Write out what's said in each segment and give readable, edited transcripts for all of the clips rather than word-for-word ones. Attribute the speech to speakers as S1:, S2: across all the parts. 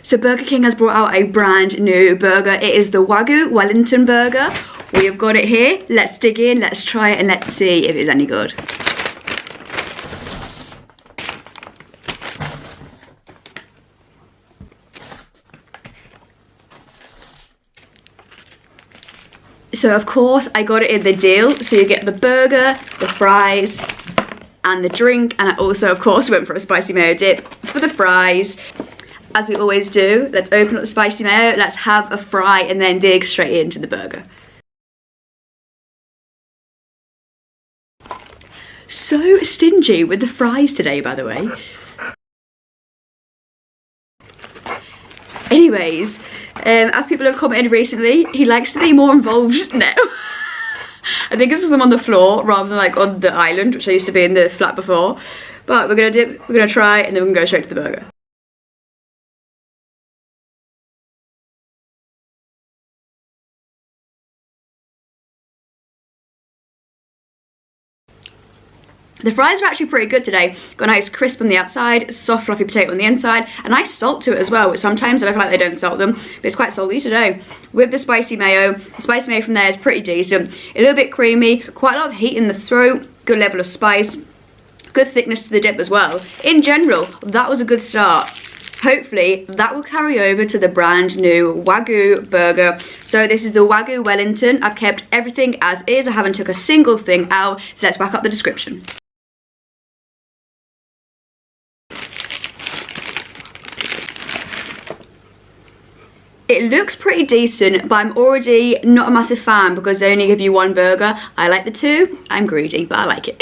S1: So Burger King has brought out a brand new burger. It is the Wagyu Wellington burger. We have got it here. Let's dig in, let's try it, and let's see if it's any good. So of course I got it in the deal. So you get the burger, the fries, and the drink. And I also of course went for a spicy mayo dip for the fries. As we always do, let's open up the spicy mayo, let's have a fry, and then dig straight into the burger. So stingy with the fries today, by the way. Anyways, as people have commented recently, he likes to be more involved now. I think it's because I'm on the floor rather than like on the island, which I used to be in the flat before. But we're gonna dip, we're gonna try, and then we're gonna go straight to the burger. The fries are actually pretty good today. Got a nice crisp on the outside, soft fluffy potato on the inside, a nice salt to it as well, which sometimes I feel like they don't salt them, but it's quite salty today. With the spicy mayo from there is pretty decent. A little bit creamy, quite a lot of heat in the throat, good level of spice, good thickness to the dip as well. In general, that was a good start. Hopefully that will carry over to the brand new Wagyu burger. So this is the Wagyu Wellington. I've kept everything as is. I haven't took a single thing out. So let's back up the description. It looks pretty decent, but I'm already not a massive fan because they only give you one burger. I like the two. I'm greedy, but I like it.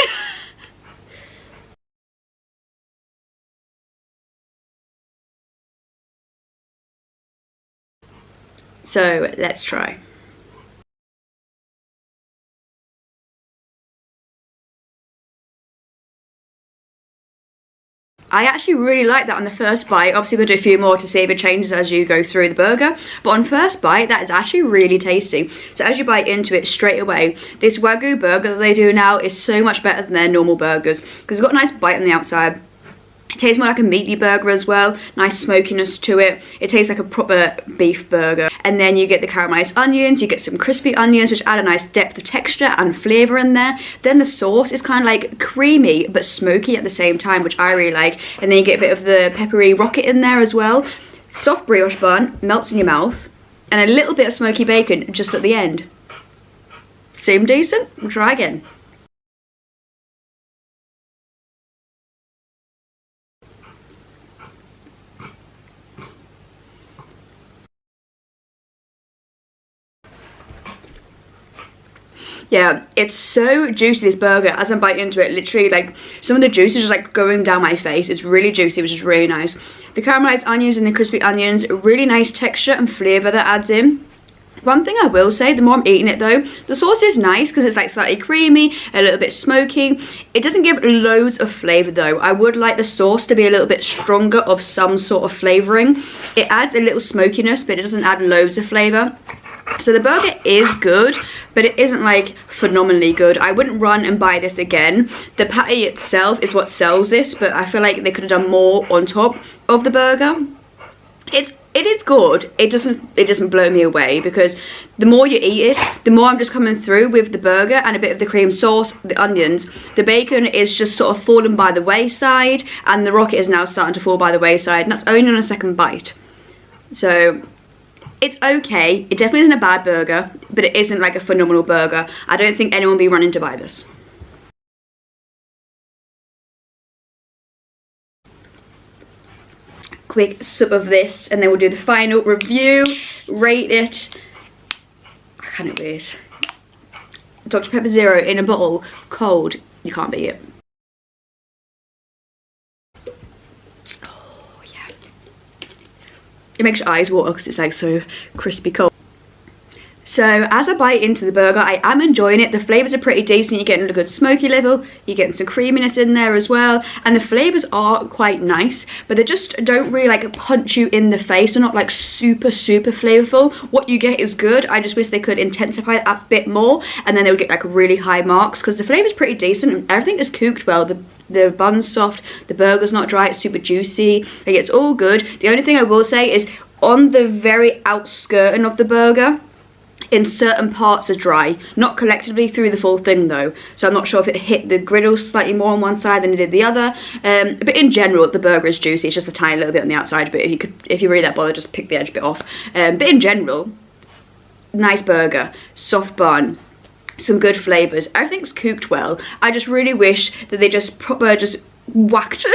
S1: So let's try. I actually really like that on the first bite. Obviously we'll do a few more to see if it changes as you go through the burger. But on first bite, that is actually really tasty. So as you bite into it straight away, this Wagyu burger that they do now is so much better than their normal burgers. Because it's got a nice bite on the outside. It tastes more like a meaty burger as well. Nice smokiness to it. It tastes like a proper beef burger. And then you get the caramelized onions. You get some crispy onions, which add a nice depth of texture and flavour in there. Then the sauce is kind of like creamy but smoky at the same time, which I really like. And then you get a bit of the peppery rocket in there as well. Soft brioche bun, melts in your mouth. And a little bit of smoky bacon just at the end. Seem decent? We'll try again. Yeah, it's so juicy, this burger. As I'm biting into it, literally like some of the juice is just like going down my face. It's really juicy, which is really nice. The caramelized onions and the crispy onions, really nice texture and flavour that adds in. One thing I will say, the more I'm eating it though, the sauce is nice because it's like slightly creamy, a little bit smoky. It doesn't give loads of flavour though. I would like the sauce to be a little bit stronger of some sort of flavouring. It adds a little smokiness, but it doesn't add loads of flavour. So the burger is good, but it isn't like phenomenally good. I wouldn't run and buy this again. The patty itself is what sells this, but I feel like they could have done more on top of the burger. It is good. It doesn't blow me away because the more you eat it, the more I'm just coming through with the burger and a bit of the cream sauce, the onions. The bacon is just sort of fallen by the wayside, and the rocket is now starting to fall by the wayside, and that's only on a second bite. So it's okay. It definitely isn't a bad burger, but it isn't like a phenomenal burger. I don't think anyone will be running to buy this. Quick sip of this, and then we'll do the final review, rate it. I can't wait. Dr. Pepper Zero in a bottle, cold. You can't beat it. It makes your eyes water because it's like so crispy cold. So as I bite into the burger, I am enjoying it. The flavours are pretty decent. You're getting a good smoky level. You're getting some creaminess in there as well. And the flavours are quite nice, but they just don't really like punch you in the face. They're not like super flavourful. What you get is good. I just wish they could intensify it a bit more, and then they would get like really high marks because the flavour's pretty decent and everything is cooked well. The the bun's soft, the burger's not dry, it's super juicy, like it's all good. The only thing I will say is on the very outskirting of the burger, in certain parts are dry, not collectively through the full thing though, so I'm not sure if it hit the griddle slightly more on one side than it did the other, but in general the burger is juicy. It's just a tiny little bit on the outside, but if you really that bother, just pick the edge bit off. But in general, nice burger, soft bun, some good flavours, everything's cooked well. I just really wish that they just whacked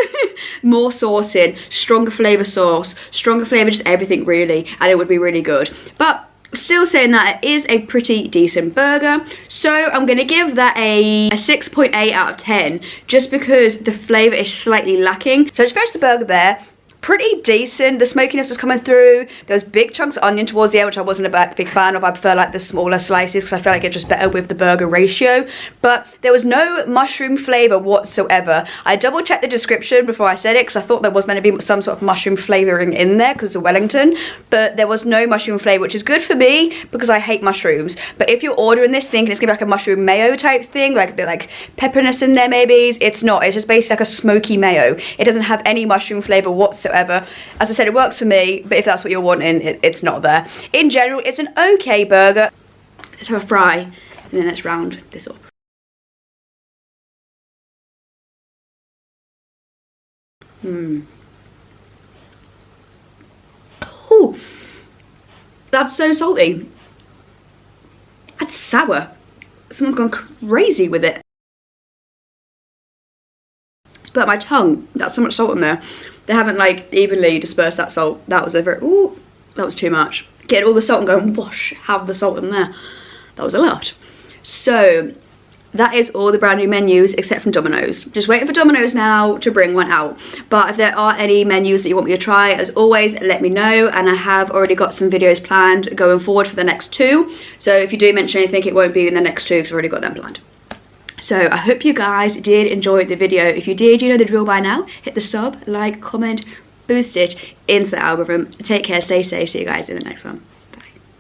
S1: more sauce in, stronger flavour sauce, stronger flavour, just everything really, and it would be really good. But still saying that it is a pretty decent burger, so I'm going to give that a 6.8 out of 10, just because the flavour is slightly lacking. So just finished the burger there. Pretty decent. The smokiness was coming through. There was big chunks of onion towards the end, which I wasn't a big fan of. I prefer like the smaller slices because I feel like it's just better with the burger ratio. But there was no mushroom flavour whatsoever. I double checked the description before I said it because I thought there was meant to be some sort of mushroom flavouring in there because of Wellington, but there was no mushroom flavour, which is good for me because I hate mushrooms. But if you're ordering this thinking it's gonna be like a mushroom mayo type thing, like a bit like pepperiness in there maybe, it's not. It's just basically like a smoky mayo. It doesn't have any mushroom flavour whatsoever. As I said, it works for me, but if that's what you're wanting, it's not there. In general, it's an okay burger. Let's have a fry, and then let's round this up. Oh, that's so salty. That's sour. Someone's gone crazy with it. It's burnt my tongue. That's so much salt in there. They haven't like evenly dispersed that salt. That was a very, ooh, that was too much. Getting all the salt and going, whoosh, have the salt in there. That was a lot. So that is all the brand new menus except from Domino's. Just waiting for Domino's now to bring one out. But if there are any menus that you want me to try, as always, let me know. And I have already got some videos planned going forward for the next 2. So if you do mention anything, it won't be in the next 2 because I've already got them planned. So I hope you guys did enjoy the video. If you did, you know the drill by now. Hit the sub, like, comment, boost it into the algorithm. Take care, stay safe. See you guys in the next one.